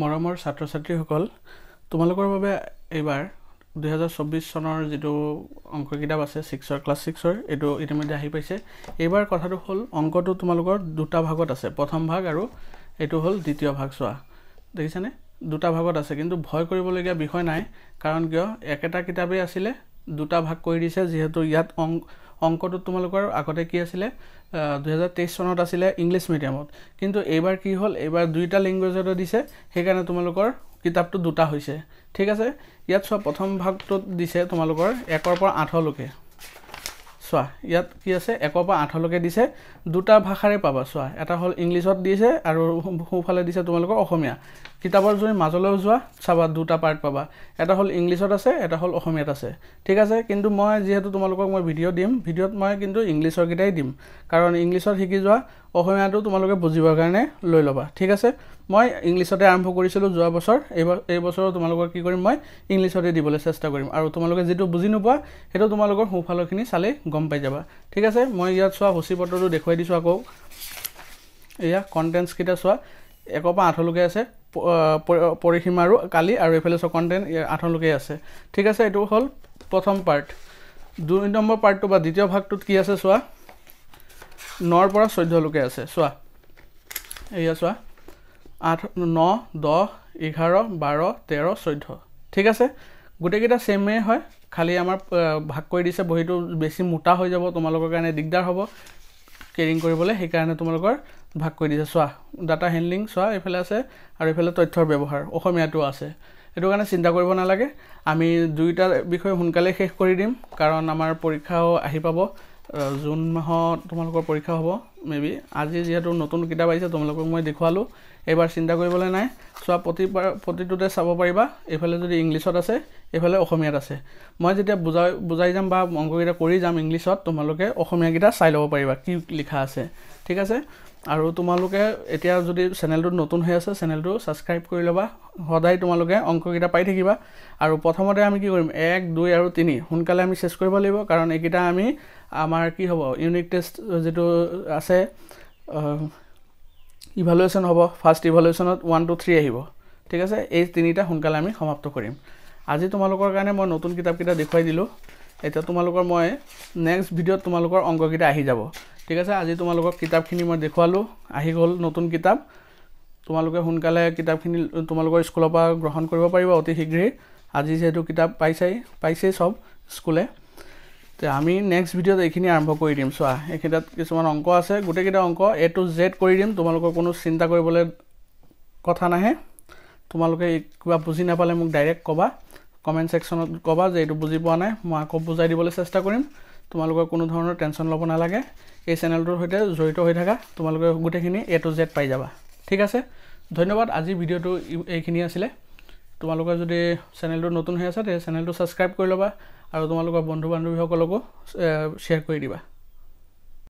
মৰমৰ ছাত্ৰ ছাত্ৰীসকল তোমালোকৰ বাবে এইবাৰ 2024 চনৰ যেটো অংক কিতাপ আছে 6ৰ ক্লাছ 6ৰ এটো ইতিমধ্যে আহি পাইছে এইবাৰ কথাটো হল অংকটো তোমালোকৰ দুটা ভাগত আছে প্ৰথম ভাগ আৰু এটো হল দ্বিতীয় ভাগ চোৱা দেখিছানে দুটা ভাগত আছে কিন্তু ভয় কৰিবলগীয়া বিষয় নাই কাৰণ কিয় একেটা কিতাপে আছিল দুটা ভাগ কৰি দিছে যেহেতু ইয়াত অংকটো তোমালোকৰ আগতে কি আছিল 2023 চনত আছিল ইংলিশ মিডিয়ামত কিন্তু এইবাৰ কি হল এইবাৰ দুইটা ল্যাঙ্গুৱেজত দিছে হেকাৰণে তোমালোকৰ কিতাপটো দুটা হৈছে ঠিক আছে ইয়াত সব প্ৰথম ভাগটো দিছে তোমালোকৰ 1 ৰ পৰা 8 লৈকে সোয়া ইয়াত কি আছে 1 ৰ পৰা 8 লৈকে দিছে দুটা ভাষাৰে পাবা সোয়া এটা হল ইংলিশত দিছে আৰু সোফালে দিছে তোমালোকৰ অসমীয়া কিতাপৰ যদি মাজলৈ যোৱা চাবা দুটা পাৰ্ট পাবা এটা হল ইংলিশত আছে এটা হল অসমীয়াত আছে ঠিক আছে কিন্তু মই যেহেতু তোমালোকক মই ভিডিও দিম ভিডিওত মই কিন্তু ইংলিশৰ কিটাই দিম কাৰণ ইংলিশত শিকি যোৱা অসমীয়াটো তোমালোকে বুজিবৰ কাৰণে লৈ লবা ঠিক আছে মই ইংলিশতে আৰম্ভ কৰিছিলো যোৱা বছৰ এই বছৰ তোমালোকৰ কি কৰিম মই ইংলিশতে দিবলৈ চেষ্টা কৰিম আৰু তোমালোকে যেটো বুজি নোপোৱা হেটো তোমালোকৰ সোফালৰখিনি চালে গম পাই যাবা ঠিক আছে মই ইয়াত চোৱা সূচীপত্ৰটো দেখুৱাই দিছো আকৌ এয়া কন্টেন্টস কিটা চোৱা 1 পৰা 8 লৈকে আছে পৰিসীমা আৰু কালি আৰু এফালে সব কন্টেন্ট 8 লৈকে আছে ঠিক আছে এটো হল প্ৰথম পাৰ্ট 2 নম্বৰ পাৰ্টটো বা দ্বিতীয় ভাগটোত কি আছে চোৱা 9 পৰা 14 লৈকে আছে চোৱা এয়া চোৱা 8 9 10 11 12 13 14 ঠিক আছে গুটেকিটা সেমে হয় খালি আমাৰ ভাগ কৰি দিছে বহিটো বেছি মোটা হৈ যাব তোমালোকৰ কাৰণে দিগদাৰ হ'ব কেৰিং কৰিবলৈ সেই কাৰণে তোমালোকৰ ভাগ কৰি দিছে চোৱা ডাটা হ্যান্ডলিং চোৱা এফালে আছে আৰু এফালে তথ্যৰ ব্যৱহাৰ অসমীয়াটো আছে এটো কাৰণে চিন্তা কৰিব নালাগে আমি দুইটা বিষয় হুনকালে শেষ কৰি দিম কাৰণ আমাৰ পৰীক্ষাও আহি পাব জুন মাহত তোমালোকৰ পৰীক্ষা হ'ব মেবি আজি যেহেতু নতুন কিতাপ আহিছে তোমালোকক মই দেখুৱালো এবাৰ চিন্তা কৰিবলৈ নাই চোৱা প্ৰতিটোতে চাব পাৰিবা এফালে যদি ইংলিশত আছে এফালে অসমীয়াত আছে মই যেতিয়া বুজাই যাম বা অংককিটা কৰি যাম ইংলিশত তোমালোকে অসমীয়াকিটা চাই ল'ব পাৰিবা কি লিখা আছে ঠিক আছে আৰু তোমালোকে এতিয়া যদি চেনেলটো নতুন হৈ আছে চেনেলটো সাবস্ক্ৰাইব কৰি লবা সদায় তোমালোকে অংককিটা পাই থাকিবা আৰু প্ৰথমতে আমি কি কৰিম 1 2 আৰু 3 হুনকালে আমি শেষ কৰিব লাগিব কাৰণ একিটা আমি আমাৰ কি হ'ব ইউনিট টেষ্ট যেটো আছে ইভালুয়েশন হ'ব ফাৰ্স্ট ইভালুয়েশনত 1 2 3 আহিব ঠিক আছে এই তিনিটা হুনকালে আমি সমাপ্ত কৰিম আজি তোমালোকৰ কাৰণে মই নতুন কিতাপকিটা দেখুৱাই দিলো এটা তোমালোকৰ মই নেক্সট ভিডিওত তোমালোকৰ অংককিটা আহি যাব ঠিক আছে আজি তোমালোকৰ কিতাপখিনি মই দেখুৱালো আহি গল নতুন কিতাপ তোমালোকে হুনকালে কিতাপখিনি তোমালোকৰ স্কুলৰ পৰা গ্ৰহণ কৰিব পাৰিবা অতি শীঘ্ৰে আজি যেটো কিতাপ পাইছে সব স্কুলে তে আমি নেক্সট ভিডিওত এইখিনি আৰম্ভ কৰি দিম চোৱা এখিটাত কিছুমান অংক আছে গুটেকিটা অংক A to Z কৰি দিম তোমালোকৰ কোনো চিন্তা কৰিবলৈ কথা নাহে তোমালোকে কিবা বুজি নাপালে মোক ডাইৰেক্ট কবা কমেন্ট সেকশনত কবা যে এটো বুজি পোৱা নাই মই আকৌ বুজাই দিবলৈ চেষ্টা কৰিম তোমালোকৰ কোনো ধৰণৰ টেনচন ল'ব নালাগে এই চেনেলটোৰ সৈতে জড়িত হৈ থাকা তোমালোকে গুটেখিনি A to Z পাই যাবা ঠিক আছে ধন্যবাদ আজি ভিডিওটো এইখিনি আছিল তোমালোকে যদি চেনেলটো নতুন হৈ আছে তে চেনেলটো সাবস্ক্ৰাইব কৰি লবা আৰু তোমালোকৰ বন্ধু বান্ধৱীসকলকো শেয়াৰ কৰি দিবা